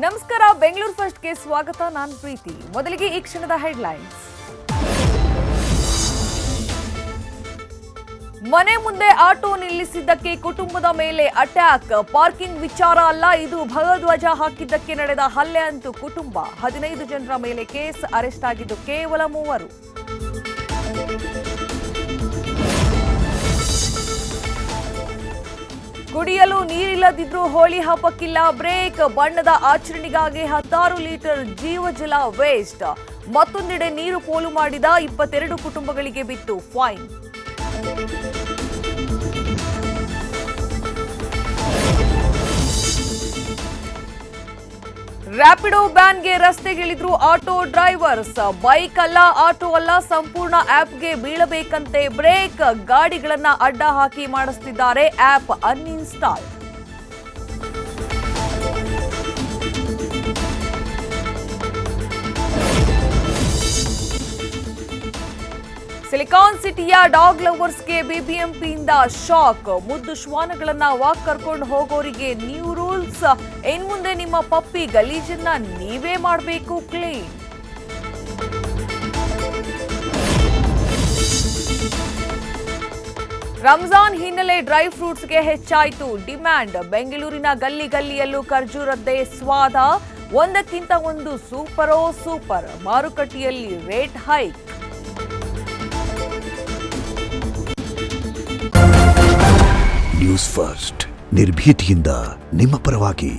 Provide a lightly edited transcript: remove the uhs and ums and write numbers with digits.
ನಮಸ್ಕಾರ, ಬೆಂಗಳೂರು ಫಸ್ಟ್ಗೆ ಸ್ವಾಗತ. ನಾನು ಪ್ರೀತಿ. ಮೊದಲಿಗೆ ಈ ಕ್ಷಣದ ಹೆಡ್ಲೈನ್ಸ್. ಮನೆ ಮುಂದೆ ಆಟೋ ನಿಲ್ಲಿಸಿದ್ದಕ್ಕೆ ಕುಟುಂಬದ ಮೇಲೆ ಅಟ್ಯಾಕ್. ಪಾರ್ಕಿಂಗ್ ವಿಚಾರ ಅಲ್ಲ, ಇದು ಭಗಧ್ವಜ ಹಾಕಿದ್ದಕ್ಕೆ ನಡೆದ ಹಲ್ಲೆ ಅಂತೂ ಕುಟುಂಬ. 15 ಜನರ ಮೇಲೆ ಕೇಸ್, ಅರೆಸ್ಟ್ ಆಗಿದ್ದು ಕೇವಲ 3. ಕುಡಿಯಲು ನೀರಿಲ್ಲದಿದ್ರೂ ಹೋಳಿ ಹಬ್ಬಕ್ಕಿಲ್ಲ ಬ್ರೇಕ್. ಬಣ್ಣದ ಆಚರಣೆಗಾಗಿ 16 ಲೀಟರ್ ಜೀವಜಲ ವೇಸ್ಟ್. ಮತ್ತೊಂದೆಡೆ ನೀರು ಪೋಲು ಮಾಡಿದ 22 ಕುಟುಂಬಗಳಿಗೆ ಬಿತ್ತು ಫೈನ್. ರ್ಯಾಪಿಡೋ ಬ್ಯಾನ್ಗೆ ರಸ್ತೆಗಿಳಿದ್ರು ಆಟೋ ಡ್ರೈವರ್ಸ್. ಬೈಕ್ ಅಲ್ಲ, ಆಟೋ ಅಲ್ಲ, ಸಂಪೂರ್ಣ ಆಪ್ಗೆ ಬೀಳಬೇಕಂತೆ ಬ್ರೇಕ್. ಗಾಡಿಗಳನ್ನ ಅಡ್ಡ ಹಾಕಿ ಮಾಡಿಸ್ತಿದ್ದಾರೆ ಆಪ್ ಅನ್ಇನ್ಸ್ಟಾಲ್. ಸಿಲಿಕಾನ್ ಸಿಟಿಯ ಡಾಗ್ ಲವರ್ಸ್ಗೆ ಬಿಬಿಎಂಪಿಯಿಂದ ಶಾಕ್. ಮುದ್ದು ಶ್ವಾನಗಳನ್ನ ವಾಕ್ ಕರ್ಕೊಂಡು ಹೋಗೋರಿಗೆ ನ್ಯೂ ರೂಲ್ಸ್. ಇನ್ಮುಂದೆ ನಿಮ್ಮ ಪಪ್ಪಿ ಗಲೀಜನ್ನ ನೀವೇ ಮಾಡಬೇಕು ಕ್ಲೀನ್. ರಂಜಾನ್ ಹಿನ್ನೆಲೆ ಡ್ರೈ ಫ್ರೂಟ್ಸ್ಗೆ ಹೆಚ್ಚಾಯಿತು ಡಿಮ್ಯಾಂಡ್. ಬೆಂಗಳೂರಿನ ಗಲ್ಲಿ ಗಲ್ಲಿಯಲ್ಲೂ ಖರ್ಜೂರದ್ದೇ ಸ್ವಾದ. ಒಂದಕ್ಕಿಂತ ಒಂದು ಸೂಪರೋ ಸೂಪರ್. ಮಾರುಕಟ್ಟೆಯಲ್ಲಿ ರೇಟ್ ಹೈಕ್. ನ್ಯೂಸ್ ಫಸ್ಟ್, ನಿರ್ಭೀತಿಯಿಂದ ನಿಮ್ಮ ಪರವಾಗಿ.